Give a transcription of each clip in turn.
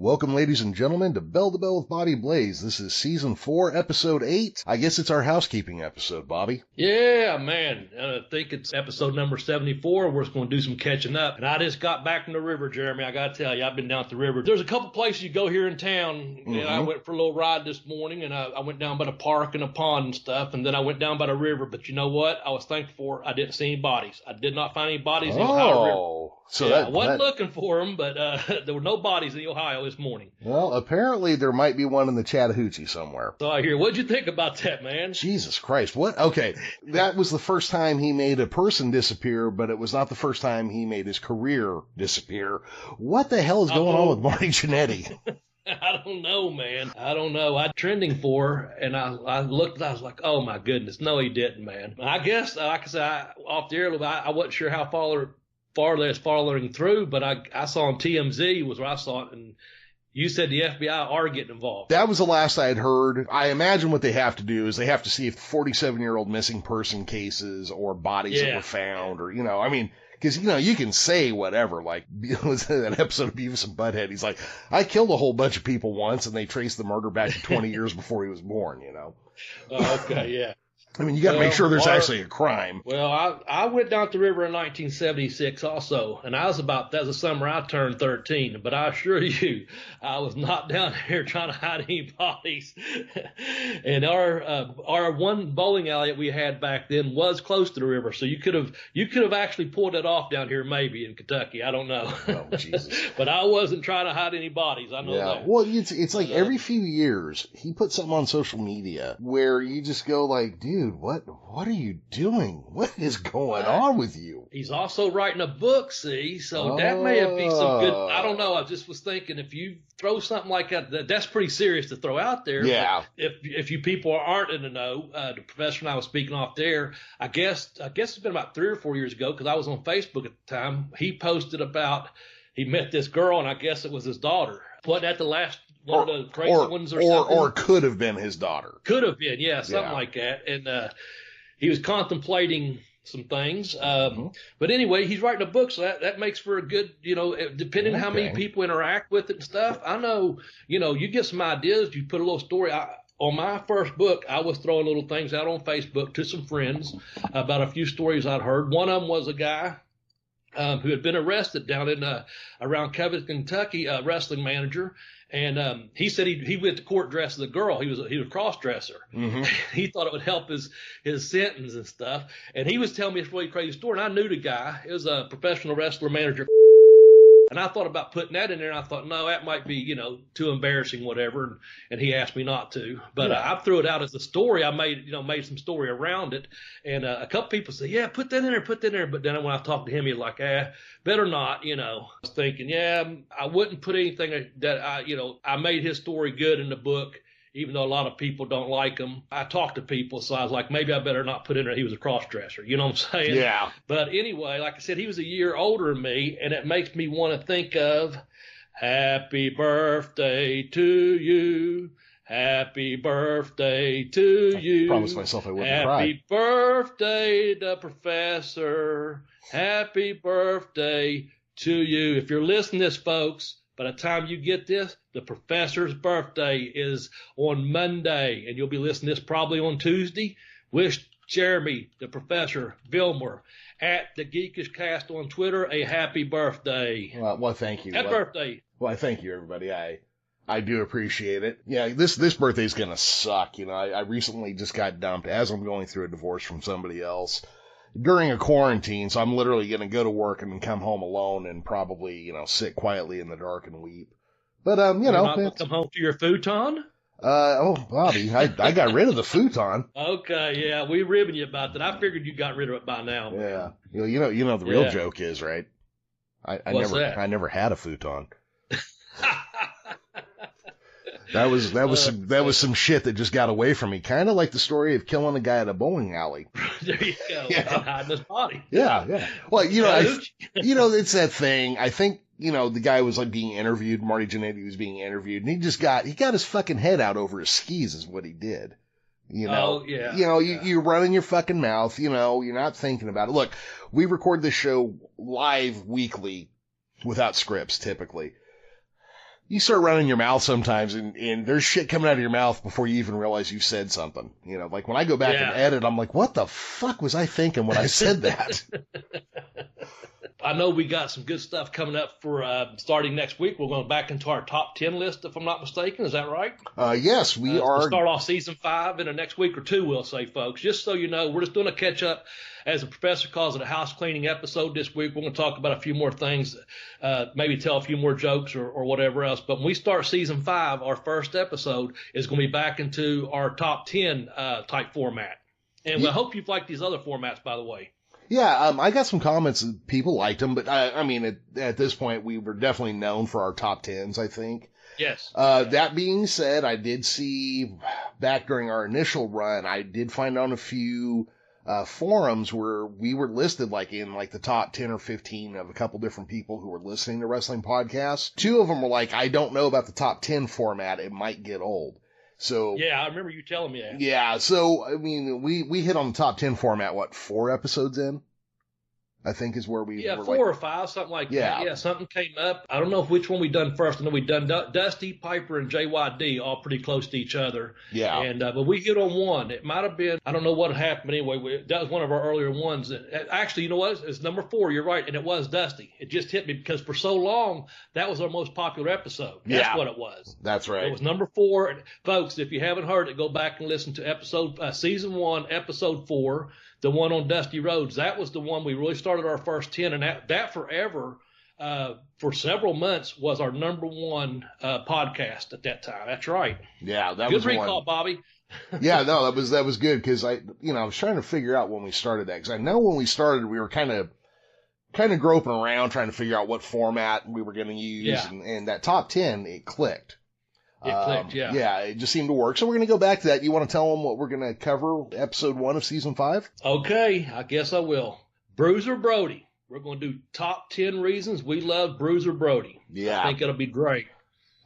Welcome, ladies and gentlemen, to Bell with Bobby Blaze. This is Season 4, Episode 8. I guess it's our housekeeping episode, Bobby. Yeah, man. I think it's episode number 74. We're just going to do some catching up. And I just got back from the river, Jeremy. I got to tell you, I've been down at the river. There's a couple places you go here in town. Mm-hmm. And I went for a little ride this morning, and I went down by the park and the pond and stuff, and then I went down by the river. But you know what? I was thankful for I didn't see any bodies. I did not find any bodies in the Ohio River. So yeah, I wasn't looking for them, but there were no bodies in the Ohio this morning. Well, apparently there might be one in the Chattahoochee somewhere. So I hear. What'd you think about that, man? Jesus Christ. What? Okay. That was the first time he made a person disappear, but it was not the first time he made his career disappear. What the hell is going on with Marty Jannetty? I don't know, man. I don't know. I'm trending for her, and I looked, I was like, oh, my goodness. No, he didn't, man. I guess, like I said, off the air, I wasn't sure how far that's following through, but I saw on TMZ was where I saw it, and you said the FBI are getting involved. That was the last I had heard. I imagine what they have to do is they have to see if 47-year-old missing person cases or bodies that were found, or, I mean, because, you can say whatever, like, was that episode of Beavis and Butthead? He's like, I killed a whole bunch of people once, and they traced the murder back to 20 years before he was born, Okay, yeah. I mean, you got to make sure there's actually a crime. Well, I went down the river in 1976 also, and that was the summer I turned 13. But I assure you, I was not down here trying to hide any bodies. And our one bowling alley that we had back then was close to the river, so you could have actually pulled it off down here maybe in Kentucky. I don't know. Oh, Jesus. But I wasn't trying to hide any bodies. I know that. Well, it's like every few years he puts something on social media where you just go like, dude, what are you doing? What is going on with you? He's also writing a book, see, so that may have been some good, I don't know, I just was thinking if you throw something like that's pretty serious to throw out there. Yeah. If you people aren't in the know, the professor and I was speaking off there, I guess it's been about 3 or 4 years ago, because I was on Facebook at the time, he posted about, he met this girl, and I guess it was his daughter. Wasn't that the last one of the crazy ones or something? Or could have been his daughter. Could have been, yeah, something like that. And he was contemplating some things. But anyway, he's writing a book, so that makes for a good, depending on how many people interact with it and stuff. I know, you get some ideas, you put a little story. On my first book, I was throwing little things out on Facebook to some friends about a few stories I'd heard. One of them was a guy who had been arrested down in around Covington, Kentucky, a wrestling manager. And he said he went to court dressed as a girl. He was a cross-dresser. Mm-hmm. He thought it would help his sentence and stuff. And he was telling me this really crazy story. And I knew the guy. It was a professional wrestler manager. And I thought about putting that in there. And I thought, no, that might be, too embarrassing, whatever. And he asked me not to. But I threw it out as a story. I made some story around it. And a couple people said, yeah, put that in there. But then when I talked to him, he was like, better not, I was thinking, I wouldn't put anything that I made his story good in the book, even though a lot of people don't like him. I talked to people, so I was like, maybe I better not put in there he was a cross-dresser. You know what I'm saying? Yeah. But anyway, like I said, he was a year older than me, and it makes me want to think of happy birthday to you. Happy birthday to you. I promised myself I wouldn't cry. Happy birthday, the professor. Happy birthday to you. If you're listening to this, folks, by the time you get this, the professor's birthday is on Monday, and you'll be listening to this probably on Tuesday. Wish Jeremy, the professor, Vilmur, at the Geekish Cast on Twitter, a happy birthday. Well, thank you. Happy birthday. Well, thank you, everybody. I do appreciate it. Yeah, this birthday's gonna suck. I recently just got dumped as I'm going through a divorce from somebody else during a quarantine, so I'm literally gonna go to work and then come home alone and probably, sit quietly in the dark and weep. But, You're not gonna come home to your futon? Bobby, I got rid of the futon. Okay, yeah, we ribbing you about that. I figured you got rid of it by now. Yeah. The real joke is, right? I never had a futon. That was some shit that just got away from me. Kind of like the story of killing a guy at a bowling alley. There you go. Yeah. And hiding his body. Yeah. Well, it's that thing. I think, the guy was like being interviewed. Marty Jannetty was being interviewed, and he got his fucking head out over his skis is what he did. Oh, yeah. You're running your fucking mouth. You're not thinking about it. Look, we record this show live weekly without scripts typically. You start running your mouth sometimes, and there's shit coming out of your mouth before you even realize you said something. You know, like when I go back and edit, I'm like, what the fuck was I thinking when I said that? I know we got some good stuff coming up for starting next week. We're going back into our top 10 list, if I'm not mistaken. Is that right? Yes, we are. We'll start off season 5 in the next week or two, we'll say, folks. Just so you know, we're just doing a catch up, as the professor calls it, a house cleaning episode this week. We're going to talk about a few more things, maybe tell a few more jokes or whatever else. But when we start season 5, our first episode is going to be back into our top 10 type format. And we hope you've liked these other formats, by the way. Yeah, I got some comments that people liked them, but I mean, at this point, we were definitely known for our top 10s, I think. Yes. That being said, I did see back during our initial run, I did find on a few forums where we were listed like in like the top 10 or 15 of a couple different people who were listening to wrestling podcasts. 2 of them were like, I don't know about the top 10 format. It might get old. So yeah, I remember you telling me that. Yeah, so I mean, we hit on the top 10 format. What, 4 episodes in? I think is where we were 4 or 5, something like that. Yeah, something came up. I don't know which one we done first. I know we done Dusty, Piper, and JYD, all pretty close to each other. Yeah. And but we hit on one. It might have been, I don't know what happened anyway. That was one of our earlier ones. Actually, you know what? It's number 4. You're right, and it was Dusty. It just hit me because for so long that was our most popular episode. That's what it was. That's right. It was number 4. And folks, if you haven't heard it, go back and listen to season 1, episode 4. The one on Dusty Rhodes, that was the one we really started our first 10, and that forever, for several months, was our number 1 podcast at that time. That's right. Yeah, that good was recall, one. Bobby. Yeah, no, that was good because I was trying to figure out when we started that, because I know when we started we were kind of groping around trying to figure out what format we were going to use, and that top 10 it clicked. It clicked, yeah. Yeah, it just seemed to work. So we're going to go back to that. You want to tell them what we're going to cover episode 1 of season 5? Okay, I guess I will. Bruiser Brody. We're going to do top 10 reasons we love Bruiser Brody. Yeah. I think it'll be great.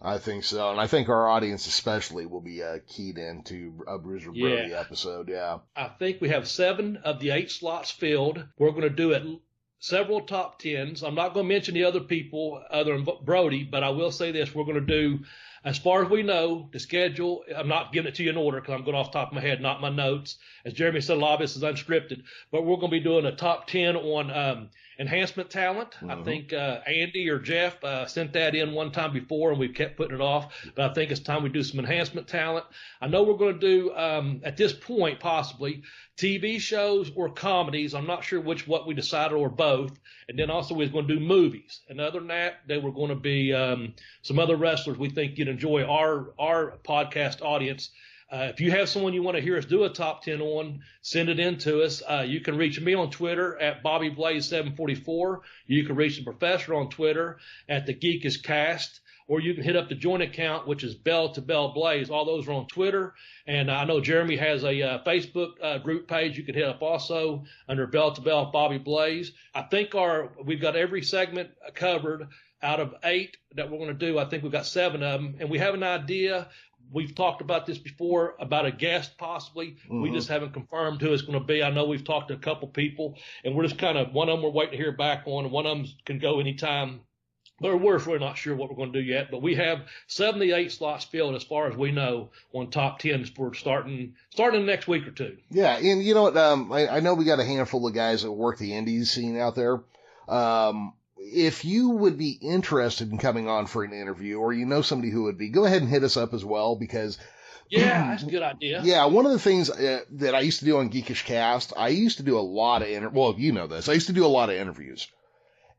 I think so. And I think our audience especially will be keyed into a Bruiser Brody episode. Yeah. I think we have 7 of the 8 slots filled. We're going to do several top 10s. I'm not going to mention the other people other than Brody, but I will say this. We're going to do, as far as we know, the schedule. I'm not giving it to you in order because I'm going off the top of my head, not my notes. As Jeremy said, a lot of this is unscripted. But we're going to be doing a top 10 on enhancement talent. Mm-hmm. I think Andy or Jeff sent that in one time before, and we kept putting it off. But I think it's time we do some enhancement talent. I know we're going to do, at this point, possibly, TV shows or comedies. I'm not sure what we decided, or both. And then also we're going to do movies. And other than that, they were going to be some other wrestlers we think you'd enjoy our podcast audience. If you have someone you want to hear us do a top 10 on, send it in to us. You can reach me on Twitter at Bobby Blaze 744. You can reach the professor on Twitter at The Geekish Cast. Or you can hit up the joint account, which is Bell to Bell Blaze. All those are on Twitter. And I know Jeremy has a Facebook group page you can hit up also under Bell to Bell Bobby Blaze. I think we've got every segment covered out of 8 that we're going to do. I think we've got 7 of them. And we have an idea. We've talked about this before, about a guest possibly. Mm-hmm. We just haven't confirmed who it's going to be. I know we've talked to a couple people, and we're just one of them we're waiting to hear back on, and one of them can go anytime. But we're really not sure what we're going to do yet. But we have 78 slots filled, as far as we know, on top 10s for starting the next week or two. Yeah, and you know what? I know we got a handful of guys that work the indies scene out there. If you would be interested in coming on for an interview, or you know somebody who would be, go ahead and hit us up as well, because yeah, that's a good idea. Yeah, one of the things that I used to do on Geekish Cast, I used to do a lot of well, you know this. I used to do a lot of interviews.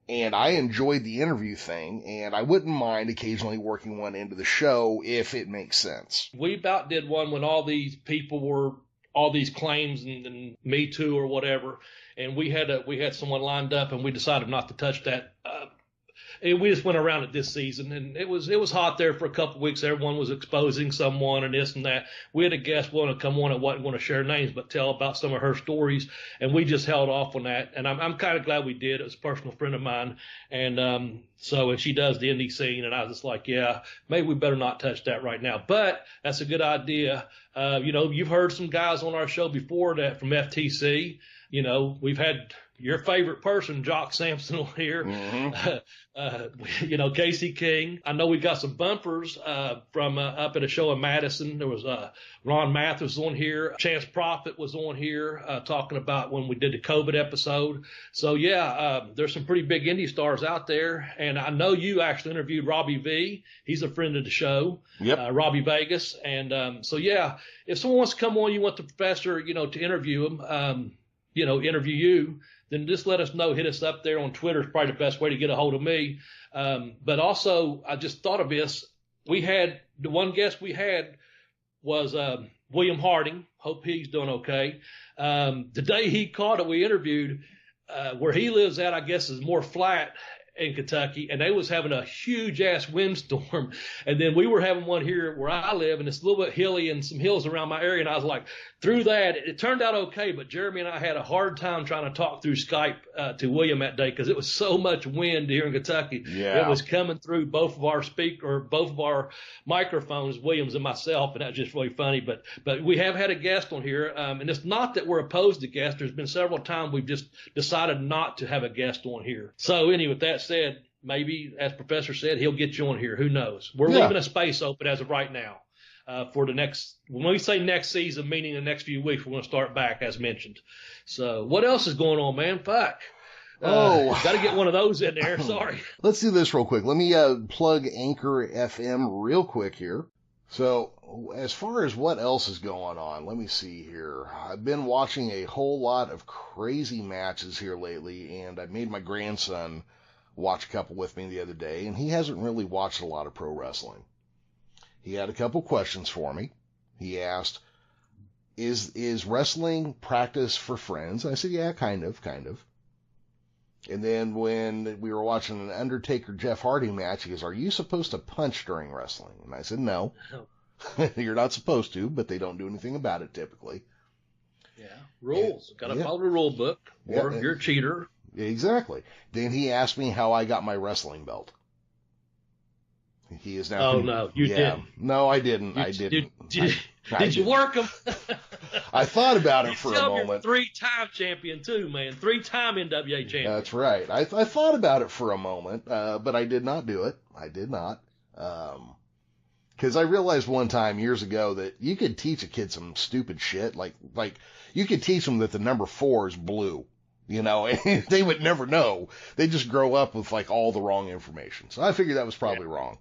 And I enjoyed the interview thing, and I wouldn't mind occasionally working one into the show if it makes sense. We about did one when all these people were, all these claims and Me Too or whatever, and we had someone lined up, and we decided not to touch that. And we just went around it this season, and it was hot there for a couple of weeks. Everyone was exposing someone and this and that. We had a guest willing to come on and wasn't going to share names, but tell about some of her stories, and we just held off on that. And I'm kind of glad we did. It was a personal friend of mine, and she does the indie scene, and I was just like, yeah, maybe we better not touch that right now. But that's a good idea. You've heard some guys on our show before that from FTC. We've had your favorite person, Jock Sampson, on here. Casey King. I know we got some bumpers from up at a show in Madison. There was Ron Mathis on here. Chance Prophet was on here talking about when we did the COVID episode. So, there's some pretty big indie stars out there. And I know you actually interviewed Robbie V. He's a friend of the show, Robbie Vegas. And if someone wants to come on, you want the professor, to interview him, interview you, then just let us know. Hit us up there on Twitter is probably the best way to get a hold of me. But also, I just thought of this. The one guest we had was William Harding. Hope he's doing okay. The day he caught it, we interviewed where he lives at, I guess, is more flat in Kentucky, and they was having a huge ass windstorm. And then we were having one here where I live, and it's a little bit hilly and some hills around my area. And I was like, through that, it turned out okay, but Jeremy and I had a hard time trying to talk through Skype to William that day because it was so much wind here in Kentucky. Yeah. It was coming through both of our microphones, Williams and myself, and that was just really funny. But we have had a guest on here, and it's not that we're opposed to guests. There's been several times we've just decided not to have a guest on here. So anyway, with that said, maybe, as Professor said, he'll get you on here. Who knows? We're leaving a space open as of right now for the next, when we say next season, meaning the next few weeks, we're going to start back as mentioned. So what else is going on, man? Fuck. Got to get one of those in there. Sorry. Let's do this real quick. Let me plug Anchor FM real quick here. So as far as what else is going on, let me see here. I've been watching a whole lot of crazy matches here lately, and I made my grandson watch a couple with me the other day, and he hasn't really watched a lot of pro wrestling. He had a couple questions for me. He asked, is wrestling practice for friends? I said, yeah, kind of. And then when we were watching an Undertaker Jeff Hardy match, he goes, are you supposed to punch during wrestling? And I said, no. You're not supposed to, but they don't do anything about it typically. Yeah, rules. Got to follow the rule book, or you're a cheater. Exactly. Then he asked me how I got my wrestling belt. He is now. Oh, no, you didn't. No, I didn't. Did you work them? I thought about it for a moment. You're 3-time champion too, man. 3-time NWA champion. That's right. I thought about it for a moment, but I did not do it. I did not. Because I realized one time years ago that you could teach a kid some stupid shit. Like you could teach them that the number 4 is blue. And they would never know. They just grow up with all the wrong information. So I figured that was probably wrong.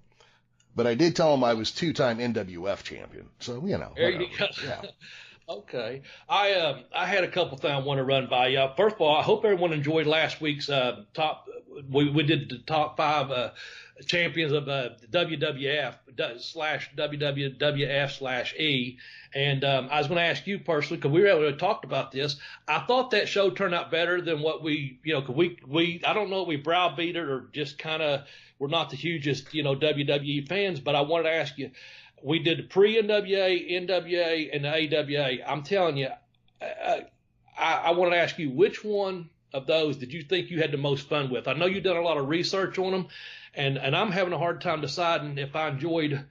But I did tell them I was 2-time NWF champion. So, There you go. Yeah. Okay. I had a couple things I want to run by you. First of all, I hope everyone enjoyed last week's top. We did the top 5 champions of WWF / WWF / E. And I was going to ask you personally, because we were talked about this. I thought that show turned out better than what we, because we I don't know if we browbeat it or just kind of we're not the hugest, WWE fans. But I wanted to ask you, we did the pre-NWA, NWA, and the AWA. I'm telling you, I wanted to ask you, which one of those did you think you had the most fun with? I know you've done a lot of research on them, and I'm having a hard time deciding if I enjoyed.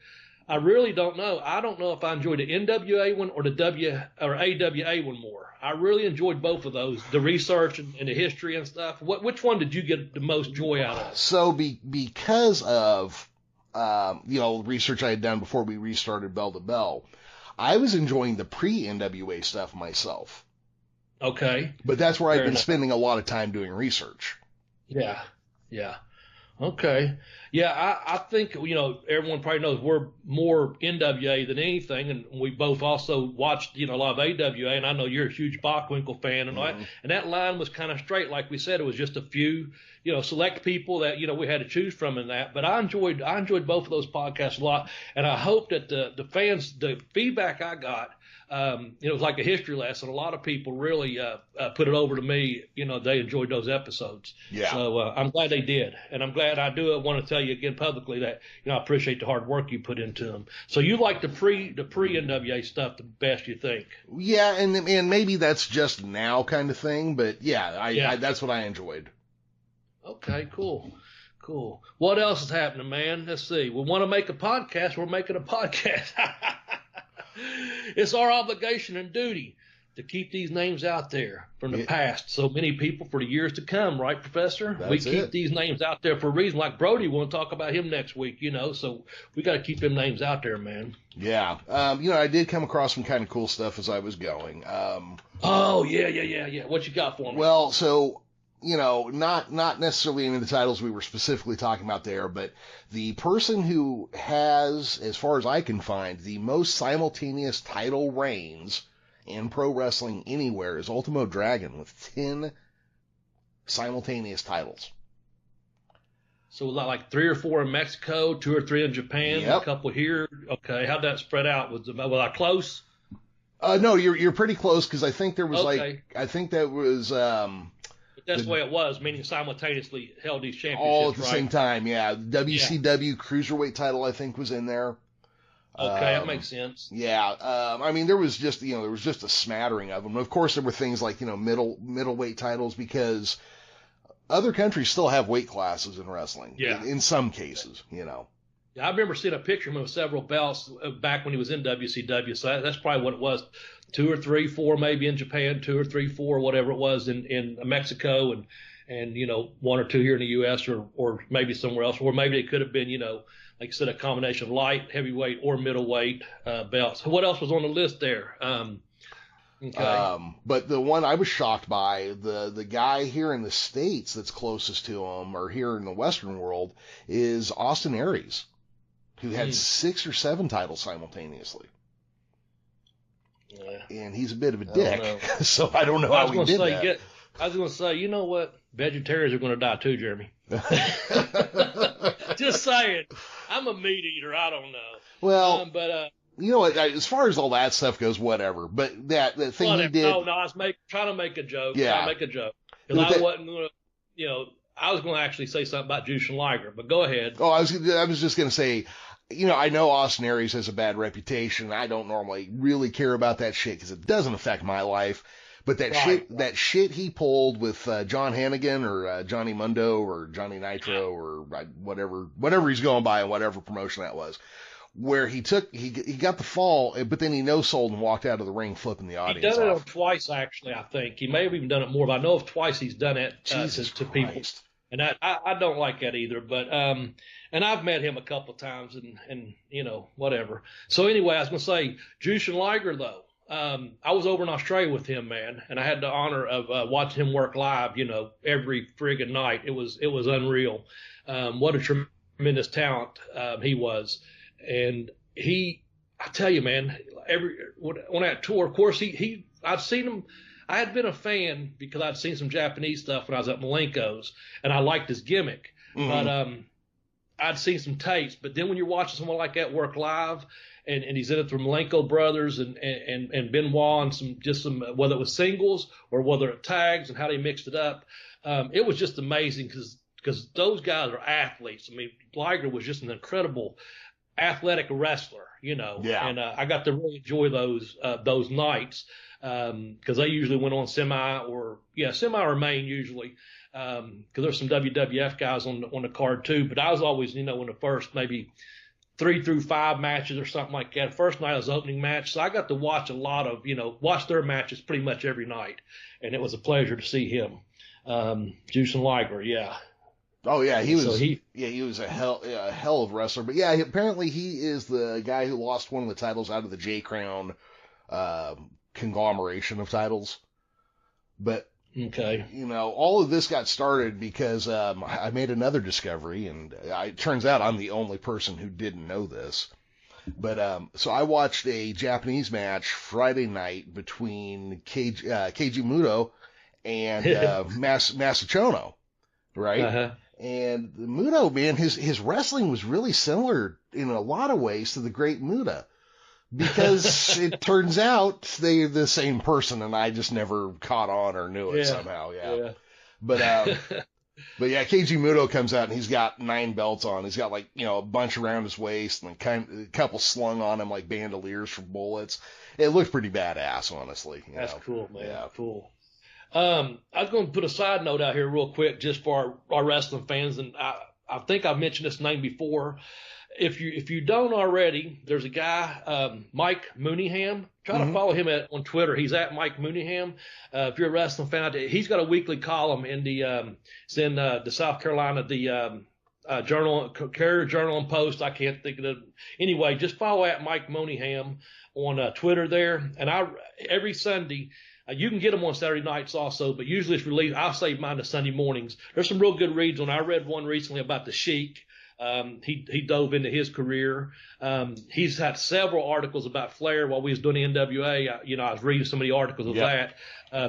I really don't know. I don't know if I enjoyed the NWA one or the AWA one more. I really enjoyed both of those, the research and the history and stuff. Which one did you get the most joy out of? So because of research I had done before we restarted Bell to Bell, I was enjoying the pre-NWA stuff myself. Okay. But that's where I've been spending a lot of time doing research. Yeah. Okay. Yeah, I think, everyone probably knows we're more NWA than anything, and we both also watched, a lot of AWA, and I know you're a huge Bockwinkel fan, and and that line was kind of straight. Like we said, it was just a few, select people that, we had to choose from in that. But I enjoyed both of those podcasts a lot, and I hope that the fans, the feedback I got, it was like a history lesson. A lot of people really put it over to me. They enjoyed those episodes. Yeah. So I'm glad they did, and I'm glad I do. I want to tell you again publicly that I appreciate the hard work you put into them. So you like the pre NWA stuff the best, you think? Yeah, and maybe that's just now kind of thing, but I that's what I enjoyed. Okay, cool. What else is happening, man? Let's see. We want to make a podcast. We're making a podcast. It's our obligation and duty to keep these names out there from the past. So many people for the years to come, right, Professor? We keep these names out there for a reason. Like Brody, we'll talk about him next week, so we got to keep them names out there, man. Yeah. I did come across some kind of cool stuff as I was going. Yeah. What you got for me? Well, so, not necessarily any of the titles we were specifically talking about there, but the person who has, as far as I can find, the most simultaneous title reigns in pro wrestling anywhere is Ultimo Dragon with 10 simultaneous titles. So like 3 or 4 in Mexico, 2 or 3 in Japan, a couple here. Okay, how'd that spread out? Was I close? No, you're pretty close, because I think there was But that's the way it was, meaning simultaneously held these championships all at the same time. Yeah, WCW Cruiserweight title I think was in there. Okay, that makes sense. Yeah, there was just a smattering of them. Of course, there were things like middleweight titles, because other countries still have weight classes in wrestling. Yeah, in some cases, Yeah, I remember seeing a picture of him with several belts back when he was in WCW. So that's probably what it was. 2 or 3, 4 maybe in Japan, 2 or 3, 4, whatever it was in Mexico, and 1 or 2 here in the U.S. or maybe somewhere else, or maybe it could have been like you said, a combination of light, heavyweight, or middleweight belts. What else was on the list there? Okay. But the one I was shocked by, the guy here in the States that's closest to him, or here in the Western world, is Austin Aries, who had 6 or 7 titles simultaneously. Yeah. And he's a bit of a dick, so I don't know how he did that. I was going to say, you know what? Vegetarians are going to die too, Jeremy. Just saying. I'm a meat eater. I don't know. Well, as far as all that stuff goes, whatever. But that thing he did. No, I was trying to make a joke. Yeah. Trying to make a joke. Because I wasn't going to, I was going to actually say something about Jushin Liger, but go ahead. Oh, I was just going to say, I know Austin Aries has a bad reputation. I don't normally really care about that shit because it doesn't affect my life. But that shit he pulled with John Hannigan or Johnny Mundo or Johnny Nitro or whatever he's going by and whatever promotion that was, where he got the fall, but then he no-sold and walked out of the ring flipping the audience off. He done it off. Twice, actually, I think. He may have even done it more, but I know of twice he's done it to people. And I don't like that either, but and I've met him a couple of times and whatever. So anyway, I was going to say, Jushin Liger, though. I was over in Australia with him, man, and I had the honor of watching him work live, every friggin' night. It was unreal. What a tremendous talent he was. And I tell you, man, on that tour, of course, I'd seen him. I had been a fan because I'd seen some Japanese stuff when I was at Malenko's, and I liked his gimmick. Mm-hmm. But I'd seen some tapes. But then when you're watching someone like that work live, and he's in it through Malenko brothers and Benoit and some whether it was singles or whether it tags and how they mixed it up, it was just amazing because those guys are athletes. I mean, Liger was just an incredible athletic wrestler, Yeah. And I got to really enjoy those nights because they usually went on semi or main usually because there's some WWF guys on the card too. But I was always in the first maybe 3 through 5 matches or something like that. First night was opening match, so I got to watch a lot of watch their matches pretty much every night, and it was a pleasure to see him. Jushin Liger, yeah. Oh yeah, he was a hell of a wrestler. But yeah, apparently he is the guy who lost one of the titles out of the J Crown conglomeration of titles. But okay, all of this got started because I made another discovery, and it turns out I'm the only person who didn't know this. But so I watched a Japanese match Friday night between Keiji Muto and Masachono, right? Uh-huh. And the Muto, man, his wrestling was really similar in a lot of ways to the Great Muta, because it turns out they're the same person, and I just never caught on or knew it somehow. Yeah. But yeah, Keiji Muto comes out and he's got 9 belts on. He's got a bunch around his waist and a couple slung on him like bandoliers for bullets. It looked pretty badass, honestly. That's cool, man. Yeah. Cool. I was going to put a side note out here real quick just for our wrestling fans, and I think I've mentioned this name before, if you don't already, there's a guy, Mike Mooneyham. Try to follow him on Twitter. He's at Mike Mooneyham. If you're a wrestling fan, he's got a weekly column in the South Carolina, Carrier Journal and Post. I can't think of it. Anyway, just follow at Mike Mooneyham on Twitter there. And every Sunday, you can get them on Saturday nights also, but usually it's released. I'll save mine to Sunday mornings. There's some real good reads on. I read one recently about the Sheik. He dove into his career. He's had several articles about Flair while we was doing the NWA. I was reading some of the articles of that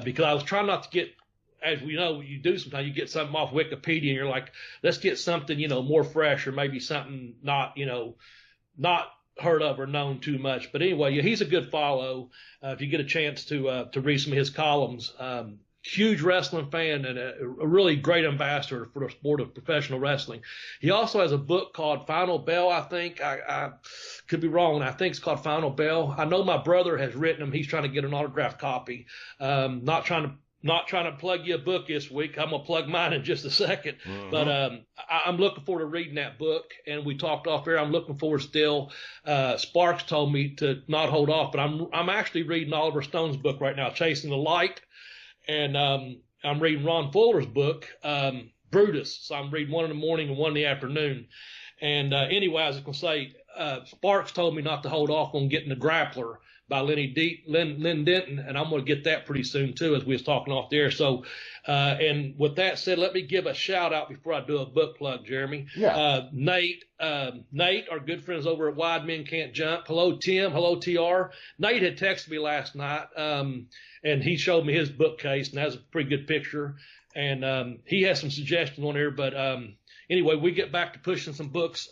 because I was trying not to get, as we know, you do sometimes, you get something off Wikipedia and you're like, let's get something, more fresh or maybe something not heard of or known too much. But anyway, he's a good follow if you get a chance to read some of his columns. Huge wrestling fan and a really great ambassador for the sport of professional wrestling. He also has a book called Final Bell, I think. I could be wrong. I think it's called Final Bell. I know my brother has written him. He's trying to get an autographed copy. Not trying to plug you a book this week. I'm going to plug mine in just a second. But I'm looking forward to reading that book. And we talked off air. I'm looking forward still. Sparks told me to not hold off, but I'm actually reading Oliver Stone's book right now, Chasing the Light. And I'm reading Ron Fuller's book, Brutus. So I'm reading one in the morning and one in the afternoon. And anyway, I was going to say, Sparks told me not to hold off on getting The Grappler by Lynn Denton, and I'm going to get that pretty soon too, as we was talking off the air. So, and with that said, let me give a shout out before I do a book plug, Jeremy. Yeah. Nate, our good friends over at Wide Men Can't Jump. Hello, Tim. Hello, TR. Nate had texted me last night, and he showed me his bookcase, and has a pretty good picture. And he has some suggestions on there. But anyway, we get back to pushing some books.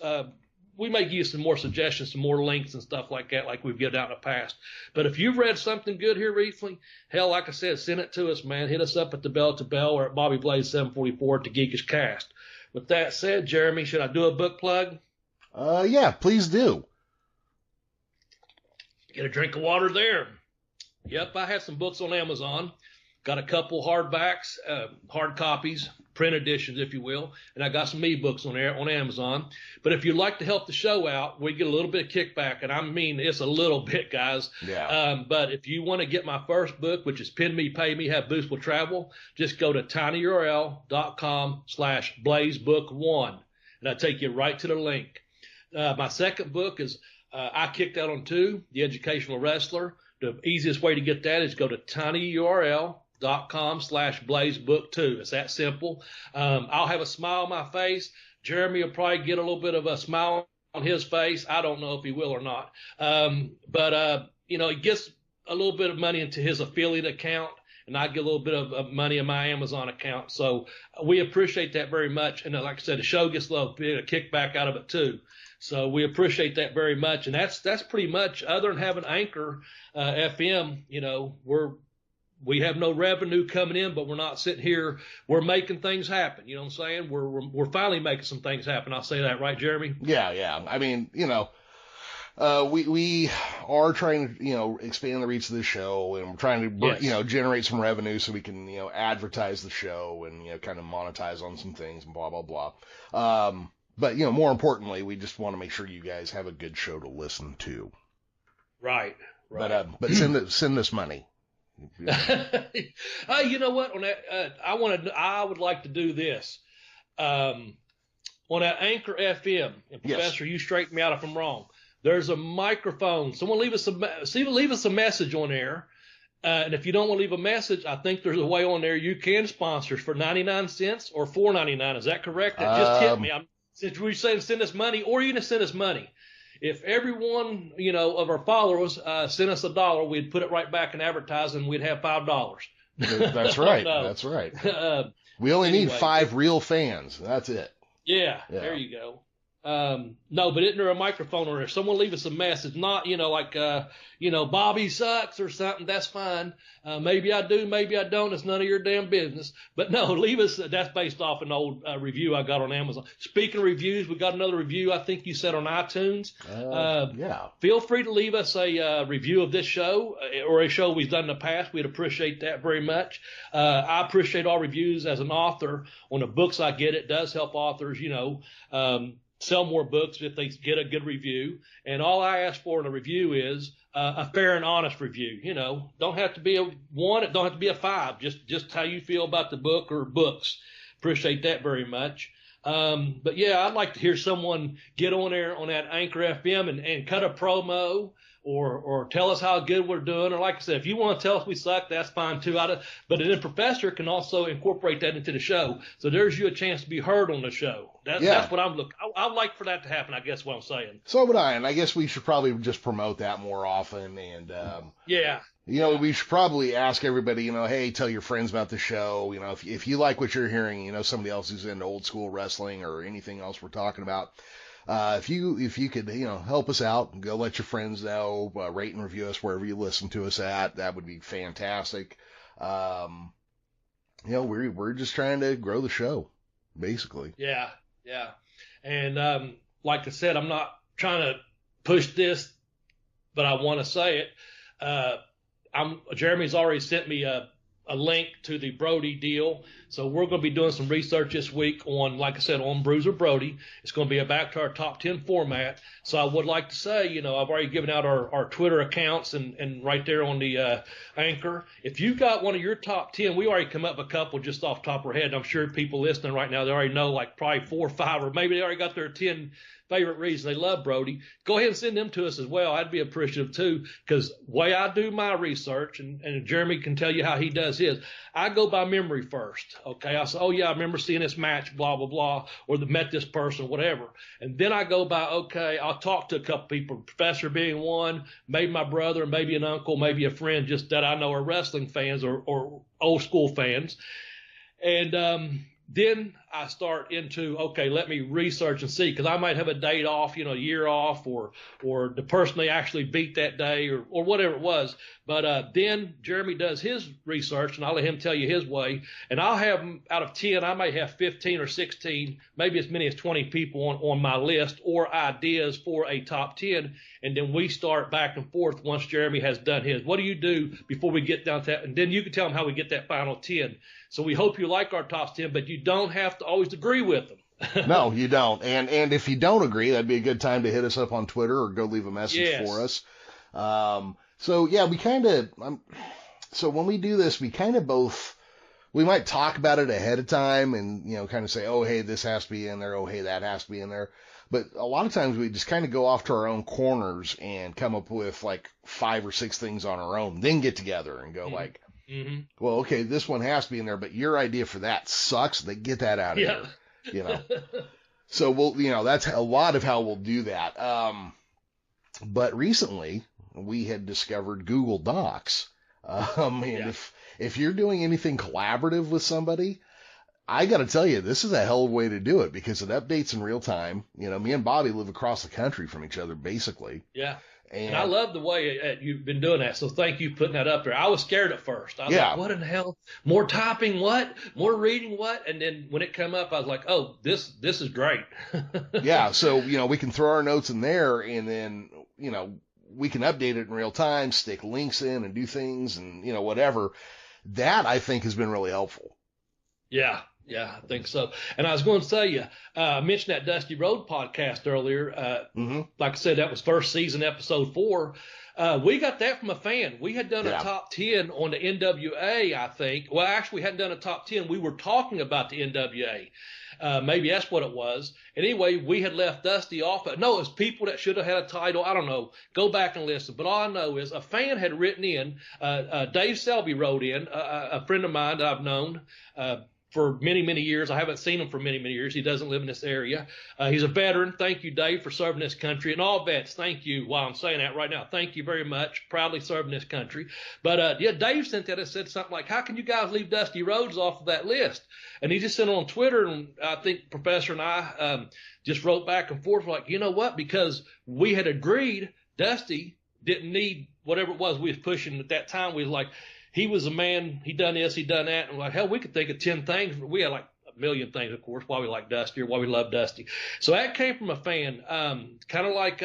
We may give you some more suggestions, some more links and stuff like that, like we've given out in the past. But if you've read something good here recently, hell, like I said, send it to us, man. Hit us up at the Bell to Bell or at Bobby Blaze 744 at the Geekish Cast. With that said, Jeremy, should I do a book plug? Yeah, please do. Get a drink of water there. Yep, I have some books on Amazon. Got a couple hardbacks, hard copies, print editions, if you will, and I got some e-books on there on Amazon. But if you'd like to help the show out, we get a little bit of kickback, and I mean it's a little bit, guys. Yeah. But if you want to get my first book, which is Pin Me, Pay Me, Have Boostful Travel, just go to tinyurl.com/blazebook1, and that'll take you right to the link. My second book is I Kicked Out on 2, The Educational Wrestler. The easiest way to get that is go to tinyurl.com/blazebook2. It's that simple. I'll have a smile on my face. Jeremy will probably get a little bit of a smile on his face. I don't know if he will or not. But he gets a little bit of money into his affiliate account, and I get a little bit of money in my Amazon account. So we appreciate that very much. And like I said, the show gets a little bit of kickback out of it too. So we appreciate that very much. And that's pretty much, other than having Anchor FM, we have no revenue coming in, but we're not sitting here. We're making things happen. You know what I'm saying? We're finally making some things happen. I'll say that, right, Jeremy? Yeah. I mean, we are trying to, expand the reach of the show, and we're trying to, generate some revenue so we can, advertise the show and, kind of monetize on some things and blah, blah, blah. But, more importantly, we just want to make sure you guys have a good show to listen to. Right. But send us money. You know what? On that, I would like to do this. On that Anchor FM, and Professor, you straighten me out if I'm wrong. There's a microphone. Someone leave us a message on there. And if you don't want to leave a message, I think there's a way on there you can sponsor for 99 cents or $4.99. Is that correct? That just hit me. Since we're saying send us money, or you can send us money. If everyone, of our followers sent us $1, we'd put it right back in advertising. We'd have $5. That's right. That's right. We only need 5 real fans. That's it. Yeah. There you go. No, but isn't there a microphone or if someone leave us a message, not, Bobby sucks or something, that's fine. Maybe I do, maybe I don't. It's none of your damn business. But no, leave us. That's based off an old review I got on Amazon. Speaking of reviews, we got another review I think you said on iTunes. Yeah. Feel free to leave us a review of this show or a show we've done in the past. We'd appreciate that very much. I appreciate all reviews as an author on the books I get. It does help authors, sell more books if they get a good review. And all I ask for in a review is a fair and honest review. You know, don't have to be a 1, it don't have to be a 5. Just how you feel about the book or books. Appreciate that very much. But yeah, I'd like to hear someone get on there on that Anchor FM and cut a promo or tell us how good we're doing. Or like I said, if you want to tell us we suck, that's fine too. But then Professor can also incorporate that into the show. So there's you a chance to be heard on the show. That's what I'm looking. I'd like for that to happen, I guess what I'm saying. So would I, and I guess we should probably just promote that more often. And yeah. You know, we should probably ask everybody, you know, hey, tell your friends about the show. You know, if you like what you're hearing, you know, somebody else who's into old school wrestling or anything else we're talking about, if you could, you know, help us out and go let your friends know, rate and review us wherever you listen to us at, that would be fantastic. You know, we're just trying to grow the show, basically. Yeah. And like I said, I'm not trying to push this, but I want to say it. Jeremy's already sent me a link to the Brody deal. So we're going to be doing some research this week on, like I said, on Bruiser Brody. It's going to be back to our top 10 format. So I would like to say, you know, I've already given out our Twitter accounts and right there on the Anchor. If you got one of your top 10, we already come up with a couple just off the top of our head. I'm sure people listening right now, they already know like probably 4 or 5, or maybe they already got their 10 favorite reason they love Brody. Go ahead and send them to us as well. I'd be appreciative too, because the way I do my research, and Jeremy can tell you how he does his, I go by memory first. Okay, I say, oh yeah, I remember seeing this match, blah blah blah, or met this person, whatever. And then I go by, okay, I'll talk to a couple people, Professor being one, maybe my brother, maybe an uncle, maybe a friend, just that I know are wrestling fans or old school fans, and then I start into, okay, let me research and see, because I might have a date off, you know, a year off, or the person they actually beat that day, or whatever it was. But then Jeremy does his research, and I'll let him tell you his way. And I'll have, out of 10, I may have 15 or 16, maybe as many as 20 people on my list or ideas for a top 10. And then we start back and forth once Jeremy has done his. What do you do before we get down to that? And then you can tell him how we get that final 10. So we hope you like our top 10, but you don't have to always agree with them. No, you don't. And if you don't agree, that'd be a good time to hit us up on Twitter or go leave a message for us. So yeah, we kind of, so when we do this, we kind of both, we might talk about it ahead of time and, you know, kind of say, oh, hey, this has to be in there. Oh, hey, that has to be in there. But a lot of times we just kind of go off to our own corners and come up with like 5 or 6 things on our own, then get together and go like, well, okay, this one has to be in there, but your idea for that sucks. Then get that out of here, you know? So we'll, you know, that's a lot of how we'll do that. But recently we had discovered Google Docs. And if you're doing anything collaborative with somebody, I got to tell you, this is a hell of a way to do it because it updates in real time. You know, me and Bobby live across the country from each other, basically. Yeah. And I love the way you've been doing that. So thank you for putting that up there. I was scared at first. I was like, what in the hell? More typing, what? More reading, what? And then when it came up, I was like, oh, this is great. Yeah. So, you know, we can throw our notes in there and then, you know, we can update it in real time, stick links in and do things and, you know, whatever. That I think has been really helpful. Yeah. Yeah, I think so. And I was going to tell you, I mentioned that Dusty Road podcast earlier. Like I said, that was first season, episode 4. We got that from a fan. We had done a top 10 on the NWA, I think. Well, actually, we hadn't done a top 10. We were talking about the NWA. Maybe that's what it was. And anyway, we had left Dusty off. No, it was people that should have had a title. I don't know. Go back and listen. But all I know is a fan had written in, Dave Selby wrote in, a friend of mine that I've known, for many, many years. I haven't seen him for many, many years. He doesn't live in this area. He's a veteran. Thank you, Dave, for serving this country. And all vets, thank you. While I'm saying that right now, thank you very much. Proudly serving this country. But, yeah, Dave sent that and said something like, how can you guys leave Dusty Rhodes off of that list? And he just sent it on Twitter, and I think Professor and I just wrote back and forth like, you know what? Because we had agreed Dusty didn't need whatever it was we was pushing at that time. We was like, he was a man, he done this, he done that, and we're like, hell, we could think of 10 things. We had like a million things, of course, why we like Dusty or why we love Dusty. So that came from a fan, kind of like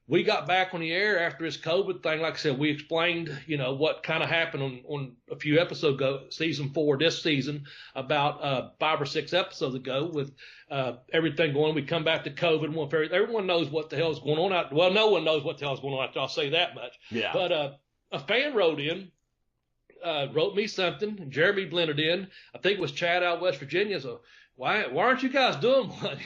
we got back on the air after this COVID thing. Like I said, we explained, what kind of happened on a few episodes ago, season 4, this season, about 5 or 6 episodes ago with everything going on. We come back to COVID. Everyone knows what the hell is going on out. Well, no one knows what the hell is going on out there. I'll say that much. Yeah. But a fan wrote me something, and Jeremy blended in. I think it was Chad out of West Virginia. So why aren't you guys doing one?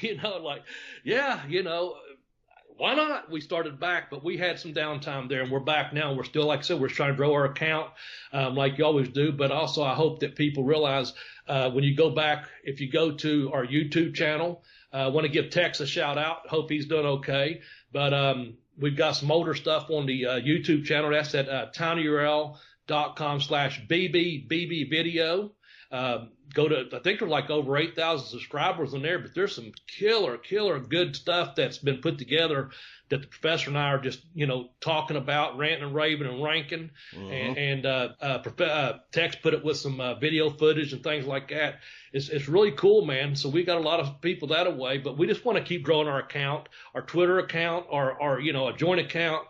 Why not? We started back, but we had some downtime there, and we're back now. We're still, like I said, we're trying to grow our account like you always do. But also, I hope that people realize when you go back, if you go to our YouTube channel, I want to give Tex a shout out. Hope he's doing okay. But we've got some older stuff on the YouTube channel. That's at tinyurl.com/BBBB video. Go to, I think there's like over 8,000 subscribers on there, but there's some killer good stuff that's been put together that the professor and I are just, talking about, ranting and raving and ranking. Mm-hmm. And Tex put it with some video footage and things like that. It's really cool, man. So we got a lot of people that way, but we just want to keep growing our account, our Twitter account, our a joint account,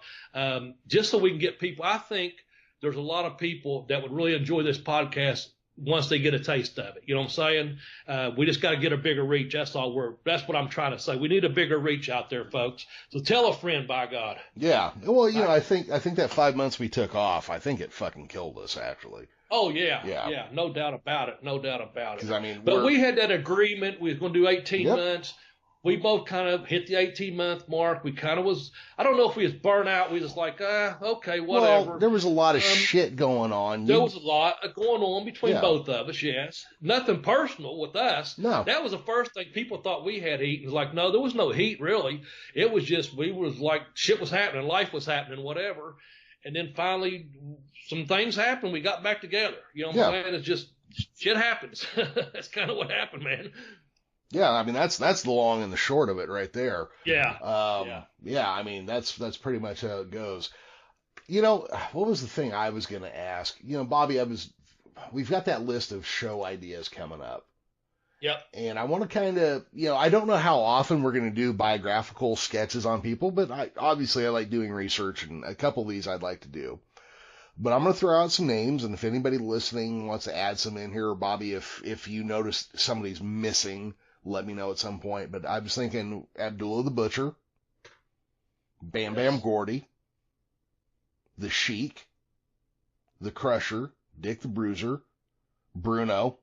just so we can get people. I think there's a lot of people that would really enjoy this podcast once they get a taste of it. You know what I'm saying? We just got to get a bigger reach. That's what I'm trying to say. We need a bigger reach out there, folks. So tell a friend, by God. Yeah. Well, I think that 5 months we took off, I think it fucking killed us, actually. Oh, yeah. Yeah. No doubt about it. But we had that agreement. We was going to do 18 months. We both kind of hit the 18-month mark. We kind of was, I don't know if we was burnt out. We was like, okay, whatever. Well, there was a lot of shit going on. There was a lot going on between both of us, yes. Nothing personal with us. No. That was the first thing. People thought we had heat. It was like, no, there was no heat, really. It was just, we was like, shit was happening, life was happening, whatever. And then finally, some things happened. We got back together. You know what I'm saying? It's just, shit happens. That's kind of what happened, man. Yeah, I mean that's the long and the short of it right there. Yeah. Yeah, I mean that's pretty much how it goes. What was the thing I was going to ask? Bobby, we've got that list of show ideas coming up. Yep. And I want to kind of, I don't know how often we're going to do biographical sketches on people, but I like doing research, and a couple of these I'd like to do. But I'm going to throw out some names, and if anybody listening wants to add some in here, or Bobby, if you notice somebody's missing, let me know at some point. But I was thinking Abdullah the Butcher, Bam Bam Gordy, the Sheik, the Crusher, Dick the Bruiser, Bruno,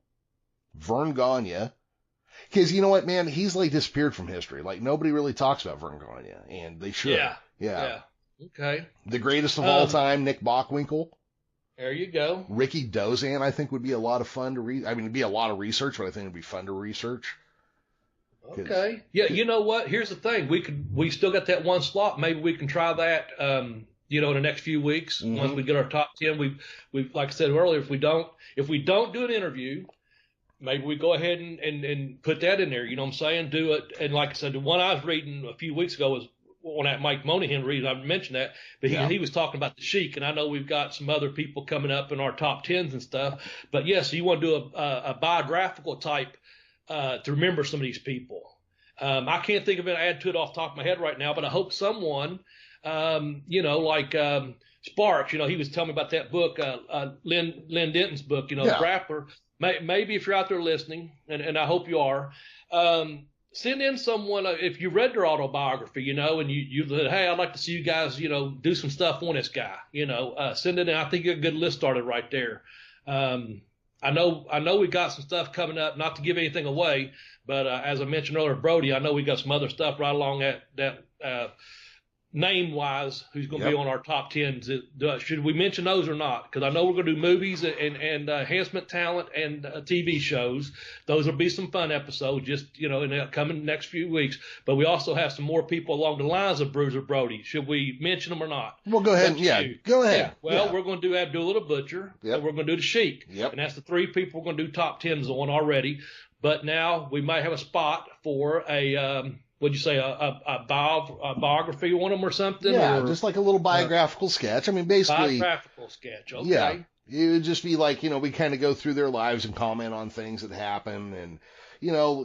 Vern Gagne. Because you know what, man? He's like disappeared from history. Like nobody really talks about Vern Gagne, and they should. Yeah. Okay. The greatest of all time, Nick Bockwinkel. There you go. Ricky Dozan, I think, would be a lot of fun to read. I mean, it'd be a lot of research, but I think it'd be fun to research. Okay. Yeah, you know what? Here's the thing. We still got that one slot. Maybe we can try that, in the next few weeks. Mm-hmm. Once we get our top 10, we like I said earlier, if we don't do an interview, maybe we go ahead and put that in there. You know what I'm saying? Do it. And like I said, the one I was reading a few weeks ago was on that Mike Monahan read. I mentioned that, but he was talking about the Sheik, and I know we've got some other people coming up in our top 10s and stuff. But yes, you want to do a biographical type to remember some of these people. I can't think of it, add to it off the top of my head right now, but I hope someone, like Sparks, he was telling me about that book, Lynn Denton's book, the Grappler. Maybe if you're out there listening, and I hope you are, send in someone, if you read their autobiography, and you said, hey, I'd like to see you guys, do some stuff on this guy, send it in. I think you're a good list started right there. I know we got some stuff coming up, not to give anything away, but as I mentioned earlier, Brody, I know we got some other stuff right along that name-wise who's going to be on our top 10s. Should we mention those or not? Because I know we're going to do movies and enhancement talent and TV shows. Those will be some fun episodes just, in the coming next few weeks. But we also have some more people along the lines of Bruiser Brody. Should we mention them or not? Well, go ahead. Go ahead. Yeah. Well, we're going to do Abdullah the Butcher. Yep. And we're going to do the Sheik. Yep. And that's the 3 people we're going to do top 10s on already. But now we might have a spot for a biography on them or something? Yeah, just like a little biographical sketch. I mean, basically. Biographical sketch, okay. Yeah. It would just be like, we kind of go through their lives and comment on things that happen. And,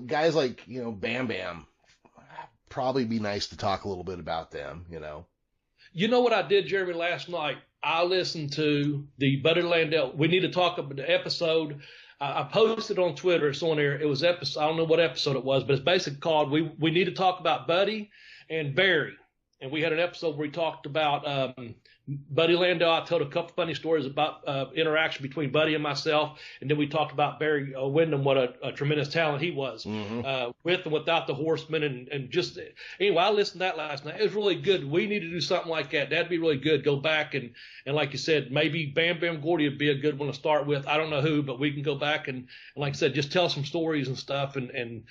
guys like, Bam Bam, probably be nice to talk a little bit about them, You know what I did, Jeremy, last night? I listened to the Buddy Landell. We need to talk about the episode. I posted on Twitter. It's on there. It was episode. I don't know what episode it was, but it's basically called "We Need to Talk About Buddy and Barry." And we had an episode where we talked about Buddy Landell. I told a couple funny stories about interaction between Buddy and myself, and then we talked about Barry Windham, what a tremendous talent he was, with and without the Horsemen, and just anyway. I listened to that last night. It was really good. We need to do something like that. That'd be really good. Go back and like you said, maybe Bam Bam Gordy would be a good one to start with. I don't know who, but we can go back and like I said, just tell some stories and stuff, and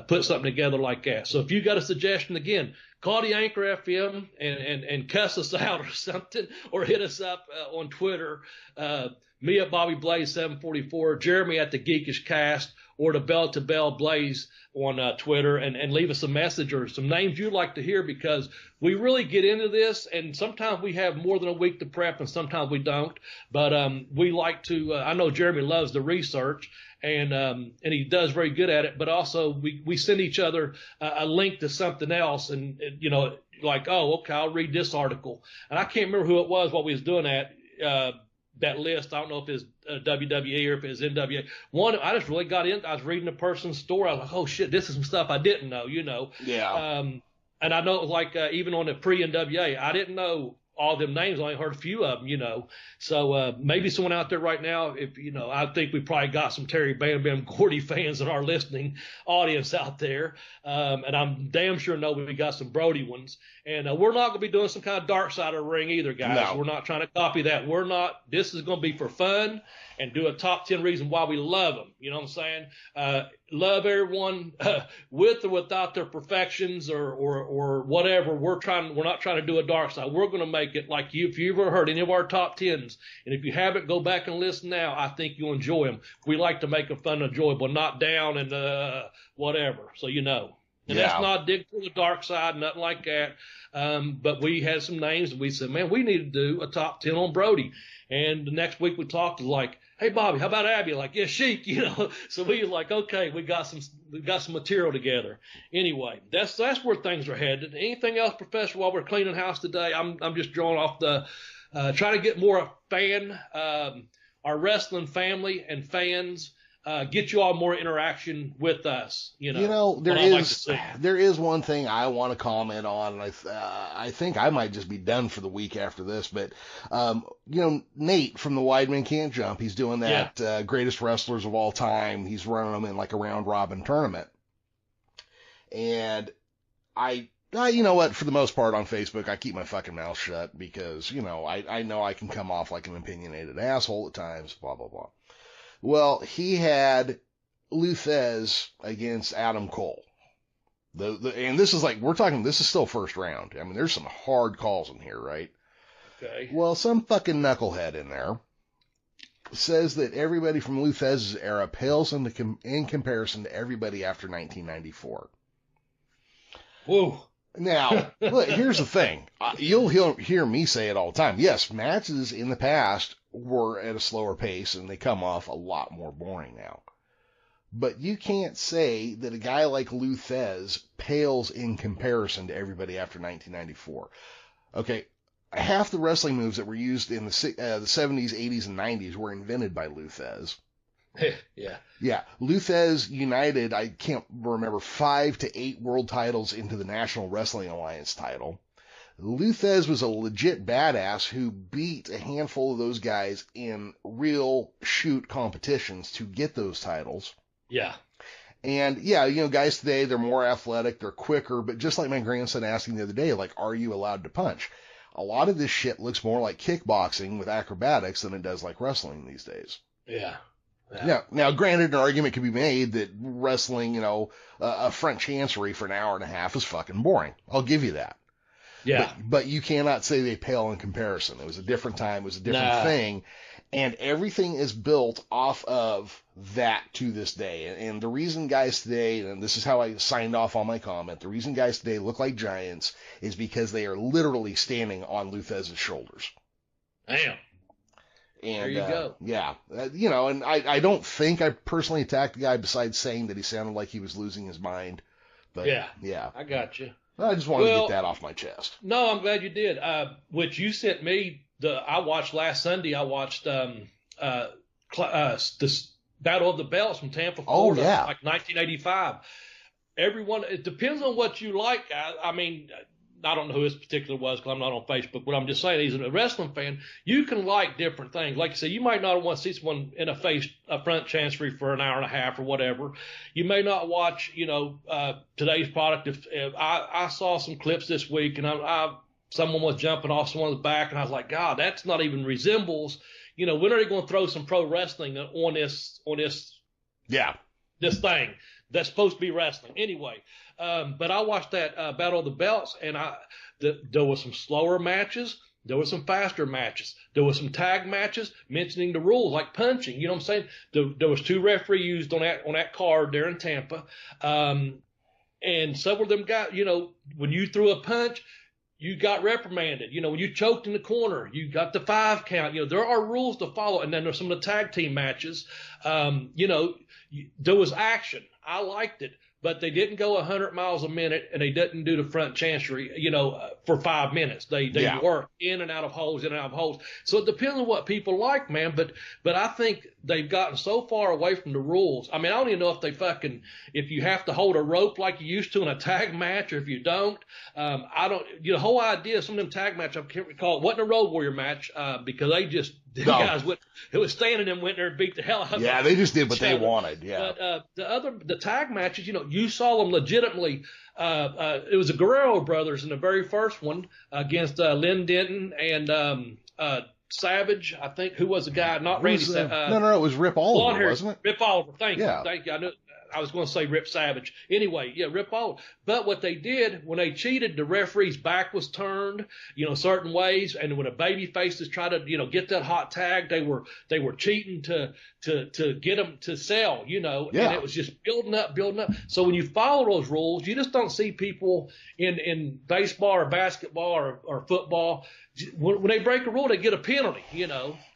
put something together like that. So if you got a suggestion, again, call the Anchor FM and cuss us out or something, or hit us up on Twitter. Me at Bobby Blaze 744, Jeremy at the Geekish Cast, or the Bell to Bell Blaze on Twitter, and leave us a message or some names you'd like to hear, because we really get into this, and sometimes we have more than a week to prep, and sometimes we don't. But we like to. I know Jeremy loves the research. And he does very good at it, but also we send each other a link to something else, and you know, like, oh, okay, I'll read this article. And I can't remember who it was, what we was doing that list. I don't know if it's WWE or if it's NWA. One, I just really got in. I was reading a person's story. I was like, oh shit, this is some stuff I didn't know, you know. Yeah. And I know it was like even on the pre-NWA, I didn't know all them names. I only heard a few of them, you know. So maybe someone out there right now, if you know, I think we probably got some Terry Bam Bam Gordy fans in our listening audience out there, and I'm damn sure know we got some Brody ones. And we're not going to be doing some kind of dark side of the ring either, guys. No. We're not trying to copy that. We're not. This is going to be for fun and do a top 10 reason why we love them. You know what I'm saying? Love everyone with or without their perfections or whatever. We're not trying to do a dark side. We're going to make it like you. If you've ever heard any of our top 10s, and if you haven't, go back and listen now. I think you'll enjoy them. We like to make them fun and enjoyable, not down and whatever. So you know. And that's not dig to the dark side, nothing like that. But we had some names, and we said, man, we need to do a top 10 on Brody. And the next week we talked like, hey, Bobby, how about Abby? Like, yeah, Sheik, you know. So we were like, okay, we got some material together. Anyway, that's where things are headed. Anything else, Professor, while we're cleaning house today? I'm just drawing off the trying to get more our wrestling family and fans. Get you all more interaction with us. You know, there is one thing I want to comment on, and I think I might just be done for the week after this. But you know, Nate from the Wide Men Can't Jump, he's doing that greatest wrestlers of all time. He's running them in like a round robin tournament, and I you know what? For the most part on Facebook, I keep my fucking mouth shut because you know I know I can come off like an opinionated asshole at times. Blah blah blah. Well, he had Luthez against Adam Cole. And this is like, this is still first round. I mean, there's some hard calls in here, right? Okay. Well, some fucking knucklehead in there says that everybody from Luthez's era pales in comparison to everybody after 1994. Whoa. Now, look, here's the thing. You'll hear me say it all the time. Yes, matches in the past were at a slower pace and they come off a lot more boring now. But you can't say that a guy like Luthez pales in comparison to everybody after 1994. Okay, half the wrestling moves that were used in the 70s, 80s, and 90s were invented by Luthez. Yeah. Yeah. Luthez united, I can't remember, 5 to 8 world titles into the National Wrestling Alliance title. Luthez was a legit badass who beat a handful of those guys in real shoot competitions to get those titles. Yeah. And yeah, you know, guys today, they're more athletic, they're quicker, but just like my grandson asking the other day, like, are you allowed to punch? A lot of this shit looks more like kickboxing with acrobatics than it does like wrestling these days. Yeah. Now, granted, an argument could be made that wrestling, you know, a front chancery for an hour and a half is fucking boring. I'll give you that. Yeah. But you cannot say they pale in comparison. It was a different time. It was a different thing. And everything is built off of that to this day. And the reason guys today, and this is how I signed off on my comment, the reason guys today look like giants is because they are literally standing on Luthez's shoulders. Damn. And, there you go. Yeah. You know, and I don't think I personally attacked the guy besides saying that he sounded like he was losing his mind. But, yeah. I got you. I just wanted to get that off my chest. No, I'm glad you did. Which you sent me. I watched last Sunday. I watched this Battle of the Belts from Tampa, Florida, like 1985. Everyone, it depends on what you like. I mean, I don't know who this particular was because I'm not on Facebook, but I'm just saying he's a wrestling fan. You can like different things. Like you say, you might not want to see someone in a front chancery for an hour and a half or whatever. You may not watch, today's product. If I saw some clips this week and someone was jumping off someone's back and I was like, God, that's not even resembles, when are they going to throw some pro wrestling on this thing that's supposed to be wrestling anyway. But I watched that Battle of the Belts, and there were some slower matches. There were some faster matches. There were some tag matches mentioning the rules, like punching. You know what I'm saying? There was 2 referees used on that card there in Tampa. And several of them got, when you threw a punch, you got reprimanded. When you choked in the corner, you got the 5 count. There are rules to follow. And then there's some of the tag team matches. There was action. I liked it. But they didn't go 100 miles a minute, and they didn't do the front chancery, for 5 minutes. They worked in and out of holes, So it depends on what people like, man. But I think they've gotten so far away from the rules. I mean, I don't even know if you have to hold a rope like you used to in a tag match, or if you don't. I don't. The whole idea of some of them tag matches, I can't recall, it wasn't a Road Warrior match because the guys who was standing and went there and beat the hell out of them. Yeah, they just did what they wanted. Yeah. But the tag matches, you saw them legitimately. It was the Guerrero brothers in the very first one against Lynn Denton and Savage. I think who was the guy? Not Randy. No, it was Rip Oliver, wasn't it? Rip Oliver. Thank you. I knew. I was going to say Rip Savage. Anyway, Rip Oliver. But what they did when they cheated, the referee's back was turned, certain ways, and when a baby faces try to, get that hot tag, they were cheating to get them to sell, and it was just building up. So when you follow those rules, you just don't see people in baseball or basketball or football. When they break a rule, they get a penalty,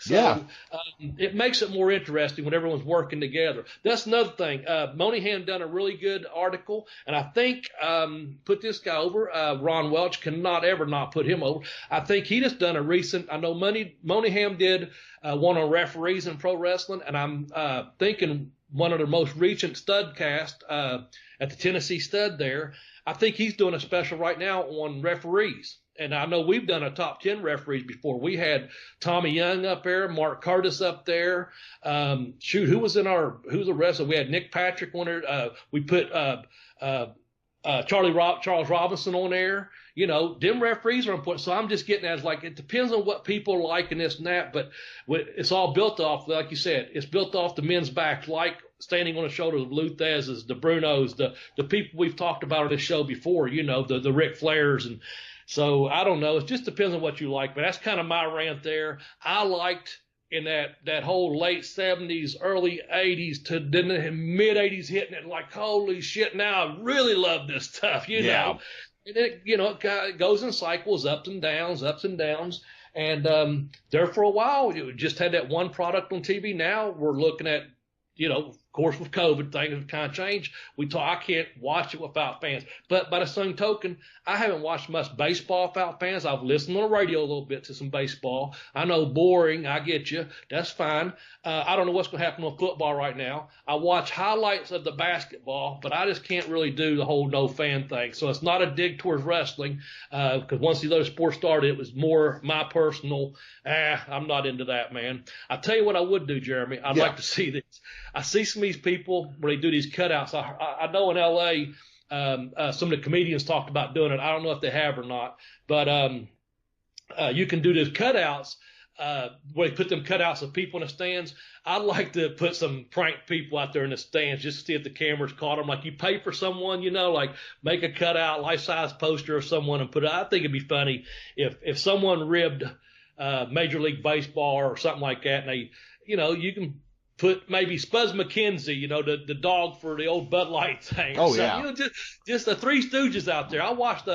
So it makes it more interesting when everyone's working together. That's another thing. Mayhem done a really good article, and I think put this guy over. Ron Welch cannot ever not put him over. I think he just done a recent. I know Mayhem did one on referees in pro wrestling, and I'm thinking one of the most recent Studcast at the Tennessee Stud there. I think he's doing a special right now on referees. And I know we've done a top 10 referees before. We had Tommy Young up there, Mark Curtis up there. Who was the wrestler? We had Nick Patrick on there. We put Charles Robinson on there. Them referees are important. So I'm just getting at it depends on what people like and this and that. But it's all built off, like you said, it's built off the men's backs, like standing on the shoulders of Luthez's, the Brunos, the people we've talked about on this show before, the Ric Flairs. And so I don't know. It just depends on what you like. But that's kind of my rant there. I liked in that whole late 70s, early 80s to the mid 80s hitting it like, holy shit, now I really love this stuff, know. And it, it goes in cycles, ups and downs. And there for a while, you just had that one product on TV. Now we're looking at, of course, with COVID, things have kind of changed. I can't watch it without fans. But by the same token, I haven't watched much baseball without fans. I've listened on the radio a little bit to some baseball. I know boring. I get you. That's fine. I don't know what's going to happen on football right now. I watch highlights of the basketball, but I just can't really do the whole no fan thing. So it's not a dig towards wrestling because once these other sports started, it was more my personal, I'm not into that, man. I'll tell you what I would do, Jeremy. I'd like to see this. I see some of these people where they do these cutouts. I know in L.A., some of the comedians talked about doing it. I don't know if they have or not, but you can do these cutouts where they put them cutouts of people in the stands. I'd like to put some prank people out there in the stands just to see if the cameras caught them. Like you pay for someone, like make a cutout, life-size poster of someone and put it. I think it'd be funny if someone ribbed Major League Baseball or something like that, and they, you can put maybe Spuzz McKenzie, the dog for the old Bud Light thing. Oh, yeah. Just the Three Stooges out there. I watched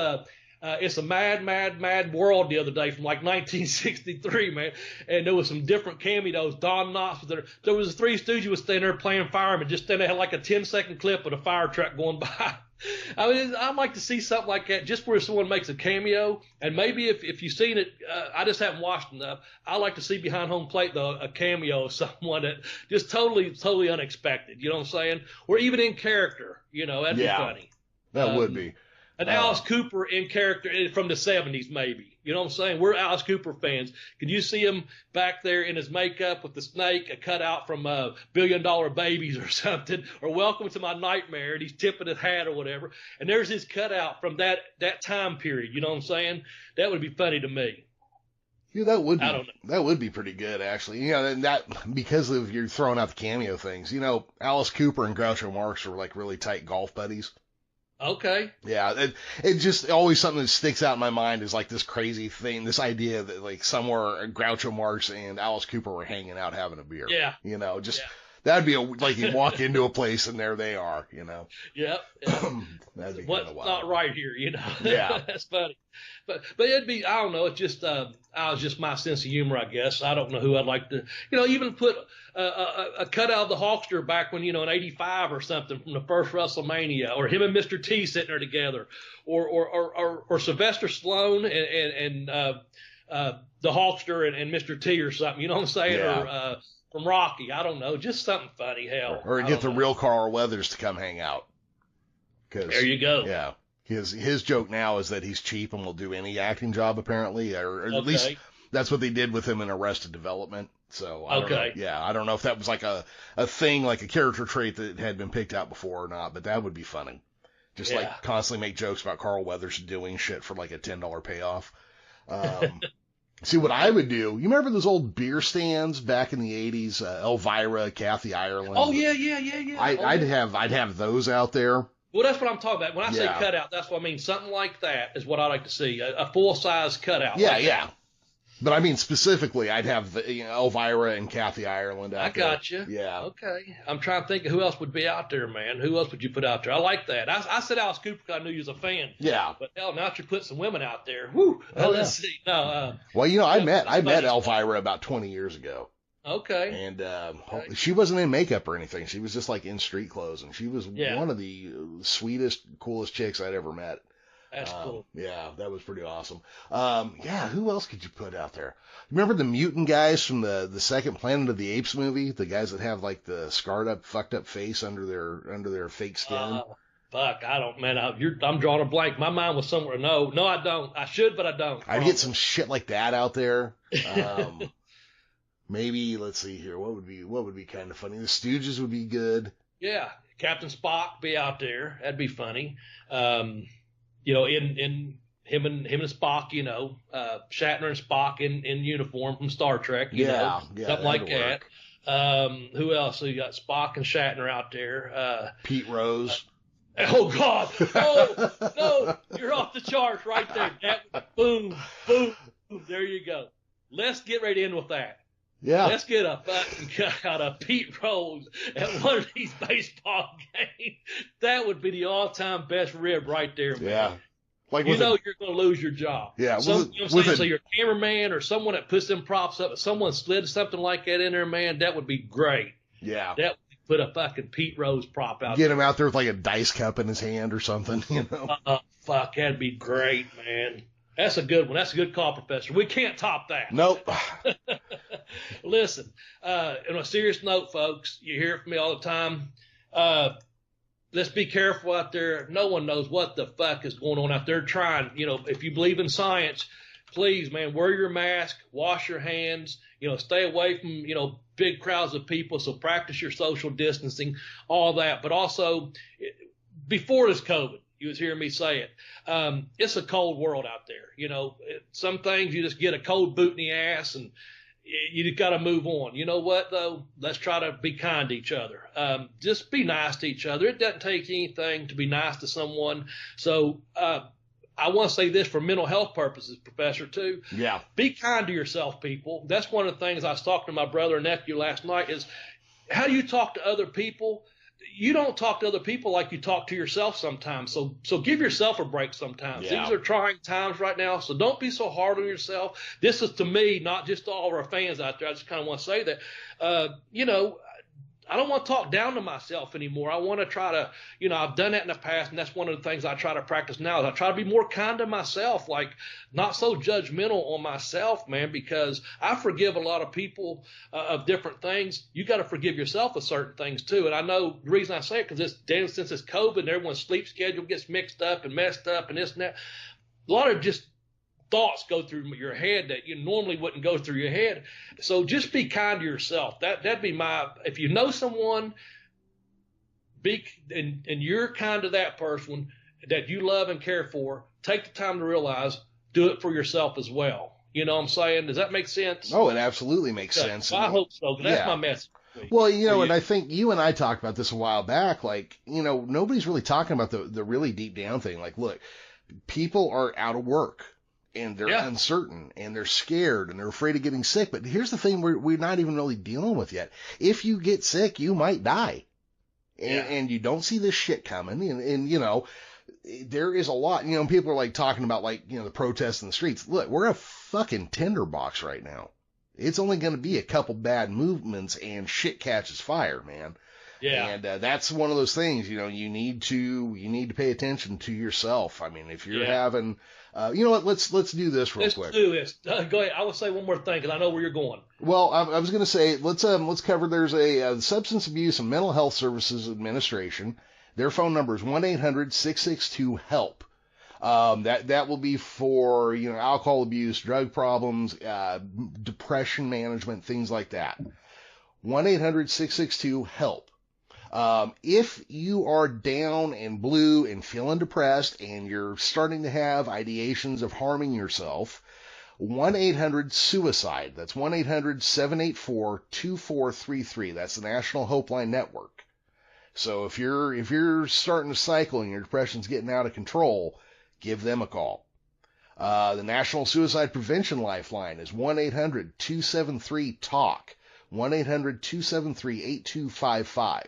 It's a Mad World the other day from like 1963, man. And there was some different cameos. Don Knotts was there. There was a Three Stooges was standing there playing fireman, just standing there, had like a 10-second clip of a fire truck going by. I mean, I'd like to see something like that, just where someone makes a cameo, and maybe if you've seen it, I just haven't watched enough. I'd like to see behind home plate though a cameo of someone that just totally unexpected. You know what I'm saying? Or even in character. You know, that'd be funny. That would be. An Alice Cooper in character from the 70s, maybe. You know what I'm saying? We're Alice Cooper fans. Can you see him back there in his makeup with the snake, a cutout from $1 Billion Babies or something, or Welcome to My Nightmare, and he's tipping his hat or whatever, and there's his cutout from that time period. You know what I'm saying? That would be funny to me. Yeah, that would be. I don't know. That would be pretty good, actually. You know, and that because of you're throwing out the cameo things. You know, Alice Cooper and Groucho Marx are like really tight golf buddies. Okay. Yeah, it just always something that sticks out in my mind is like this crazy thing, this idea that like somewhere Groucho Marx and Alice Cooper were hanging out having a beer. Yeah. You know, just that'd be like you walk into a place and there they are. You know. Yep. That'd be what's not right here, you know. Yeah. That's funny. But it'd be, I don't know, it's just just my sense of humor, I guess. I don't know who I'd like to, you know, even put a cutout of the Hulkster back when, you know, in '85 or something from the first WrestleMania, or him and Mr. T sitting there together, or Sylvester Stallone and the Hulkster and Mr. T or something, you know what I'm saying? Yeah. Or from Rocky, I don't know, just something funny, hell. Or get the real Carl Weathers to come hang out. There you go. Yeah. His joke now is that he's cheap and will do any acting job, apparently, or at least that's what they did with him in Arrested Development. So, I don't know. Yeah, I don't know if that was like a thing, like a character trait that had been picked out before or not, but that would be funny. Just like constantly make jokes about Carl Weathers doing shit for like a $10 payoff. See, what I would do, you remember those old beer stands back in the 80s, Elvira, Kathy Ireland? Oh, yeah. I'd have those out there. Well, that's what I'm talking about. When I say cutout, that's what I mean. Something like that is what I like to see. A full-size cutout. Yeah, yeah. But I mean, specifically, I'd have Elvira and Kathy Ireland out there. I got you. Yeah. Okay. I'm trying to think of who else would be out there, man. Who else would you put out there? I like that. I said Alice Cooper because I knew you was a fan. Yeah. But hell, now you put some women out there. Whew. Let's see. No, well, you know, I met Elvira about 20 years ago. Okay. And she wasn't in makeup or anything. She was just like in street clothes, and she was one of the sweetest, coolest chicks I'd ever met. That's cool. Yeah, that was pretty awesome. Who else could you put out there? Remember the mutant guys from the second Planet of the Apes movie? The guys that have like the scarred up, fucked up face under their fake skin. Fuck, I don't, man. I'm drawing a blank. My mind was somewhere. No, I don't. I should, but I don't. I'd get some shit like that out there. Maybe, let's see here. What would be kind of funny? The Stooges would be good. Yeah, Captain Spock be out there. That'd be funny. You know, in him and Spock. You know, Shatner and Spock in uniform from Star Trek. You know, something like that. Who else? So you got Spock and Shatner out there. Pete Rose. Oh God! Oh no! You're off the charts right there. Boom. There you go. Let's get right in with that. Yeah. Let's get a fucking cut out of Pete Rose at one of these baseball games. That would be the all-time best rib right there, man. Yeah. Like you're going to lose your job. Yeah. You know what I'm saying? So your cameraman or someone that puts them props up, if someone slid something like that in there, man, that would be great. Yeah. That would put a fucking Pete Rose prop out there. Get him out there with like a dice cup in his hand or something, you know? Fuck, that'd be great, man. That's a good one. That's a good call, Professor. We can't top that. Nope. Listen, on a serious note, folks, you hear it from me all the time. Let's be careful out there. No one knows what the fuck is going on out there trying. You know, if you believe in science, please, man, wear your mask, wash your hands, you know, stay away from, you know, big crowds of people. So practice your social distancing, all that. But also, before this COVID, you was hearing me say it. It's a cold world out there. You know, some things you just get a cold boot in the ass and you just got to move on. You know what, though? Let's try to be kind to each other. Just be nice to each other. It doesn't take anything to be nice to someone. So I want to say this for mental health purposes, Professor, too. Yeah. Be kind to yourself, people. That's one of the things I was talking to my brother and nephew last night is how do you talk to other people? You don't talk to other people like you talk to yourself sometimes. So give yourself a break sometimes. Yeah. These are trying times right now. So don't be so hard on yourself. This is to me, not just to all of our fans out there. I just kind of want to say that, you know, I don't want to talk down to myself anymore. I want to try to, I've done that in the past, and that's one of the things I try to practice now. Is I try to be more kind to myself, like not so judgmental on myself, man, because I forgive a lot of people of different things. You got to forgive yourself of certain things too. And I know the reason I say it because since it's COVID and everyone's sleep schedule gets mixed up and messed up and this and that, a lot of just thoughts go through your head that you normally wouldn't go through your head. So just be kind to yourself. That'd be if you know someone, and you're kind to that person that you love and care for, take the time to realize, do it for yourself as well. You know what I'm saying? Does that make sense? Oh, it absolutely makes sense. Well, I hope so. That's my message. Well, and I think you and I talked about this a while back, like, nobody's really talking about the really deep down thing. Like, look, people are out of work. And they're uncertain, and they're scared, and they're afraid of getting sick. But here's the thing we're not even really dealing with yet. If you get sick, you might die. And you don't see this shit coming. And there is a lot, people are like talking about like, the protests in the streets. Look, we're a fucking tinderbox right now. It's only going to be a couple bad movements and shit catches fire, man. Yeah. And that's one of those things, you need to pay attention to yourself. I mean, if you're having, you know what, let's do this real quick. Let's do this. Go ahead. I will say one more thing because I know where you're going. Well, I was going to say, let's cover, there's a Substance Abuse and Mental Health Services Administration. Their phone number is 1-800-662-HELP. That will be for, alcohol abuse, drug problems, depression management, things like that. 1-800-662-HELP. If you are down and blue and feeling depressed and you're starting to have ideations of harming yourself, 1-800-SUICIDE. That's 1-800-784-2433. That's the National Hope Line Network. So if you're starting to cycle and your depression's getting out of control, give them a call. The National Suicide Prevention Lifeline is 1-800-273-TALK. 1-800-273-8255.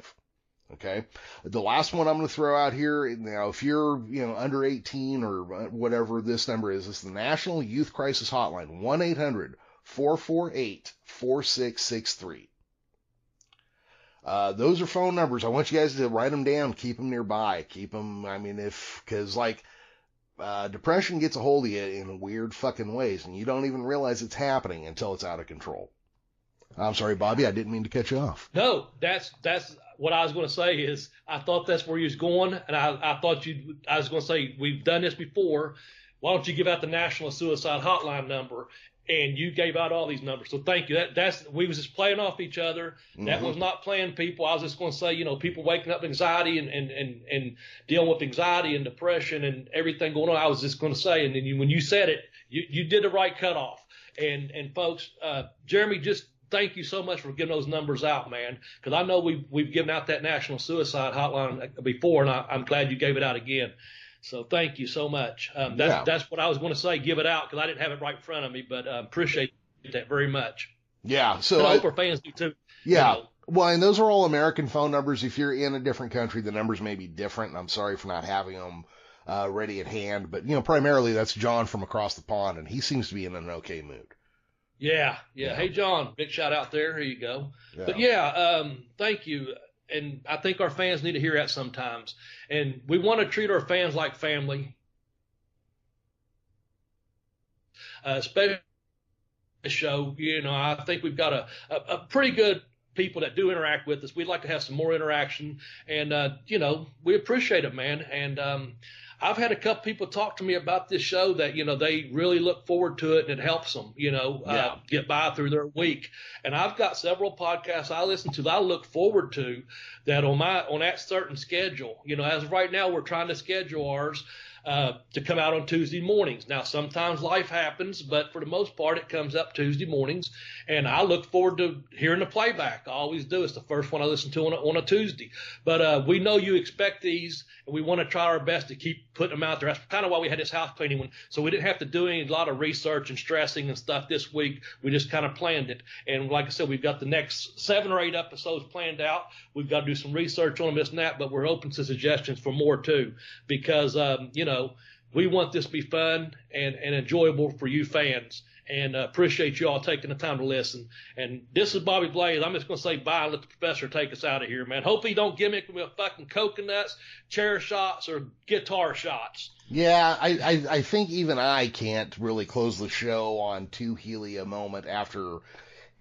Okay. The last one I'm going to throw out here, if you're, under 18 or whatever this number is, it's the National Youth Crisis Hotline, 1-800-448-4663. Those are phone numbers. I want you guys to write them down, keep them nearby, keep them, cause depression gets a hold of you in weird fucking ways and you don't even realize it's happening until it's out of control. I'm sorry, Bobby, I didn't mean to cut you off. No, that's what I was going to say is I thought that's where you was going, and I thought I was going to say we've done this before. Why don't you give out the National Suicide Hotline number? And you gave out all these numbers, so thank you. We was just playing off each other. Mm-hmm. That was not playing people. I was just going to say, people waking up with anxiety and dealing with anxiety and depression and everything going on. I was just going to say, and then when you said it, you did the right cutoff. And folks, Jeremy, just thank you so much for giving those numbers out, man, because I know we've given out that National Suicide Hotline before, and I'm glad you gave it out again. So thank you so much. That's what I was going to say, give it out, because I didn't have it right in front of me, but appreciate that very much. Yeah. So and I hope our fans do too. Yeah. Well, and those are all American phone numbers. If you're in a different country, the numbers may be different, and I'm sorry for not having them ready at hand. But, primarily that's John from across the pond, and he seems to be in an okay mood. Yeah. Hey, John, big shout out there. Here you go. Yeah. But thank you. And I think our fans need to hear that sometimes. And we want to treat our fans like family. Especially this show, I think we've got a pretty good people that do interact with us. We'd like to have some more interaction. And, we appreciate it, man. And, I've had a couple people talk to me about this show that, they really look forward to it and it helps them, get by through their week. And I've got several podcasts I listen to that I look forward to that on that certain schedule. As of right now, we're trying to schedule ours to come out on Tuesday mornings. Now, sometimes life happens, but for the most part, it comes up Tuesday mornings. And I look forward to hearing the playback. I always do. It's the first one I listen to on a Tuesday. But we know you expect these, and we want to try our best to keep putting them out there. That's kind of why we had this house cleaning one. So we didn't have to do a lot of research and stressing and stuff this week. We just kind of planned it. And like I said, we've got the next 7 or 8 episodes planned out. We've got to do some research on them, this and that, but we're open to suggestions for more too. Because, we want this to be fun and enjoyable for you fans. And appreciate you all taking the time to listen. And this is Bobby Blaze. I'm just going to say bye and let the professor take us out of here, man. Hope he don't gimmick me with fucking coconuts, chair shots, or guitar shots. Yeah, I think even I can't really close the show on too Healy a moment after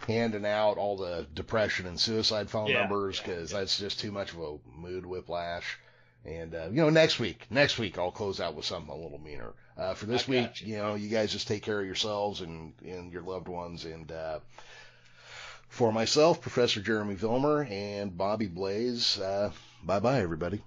handing out all the depression and suicide phone numbers, because that's just too much of a mood whiplash. And, next week I'll close out with something a little meaner. For this week, you guys just take care of yourselves and your loved ones. And, for myself, Professor Jeremy Vilmur and Bobby Blaze, bye-bye, everybody.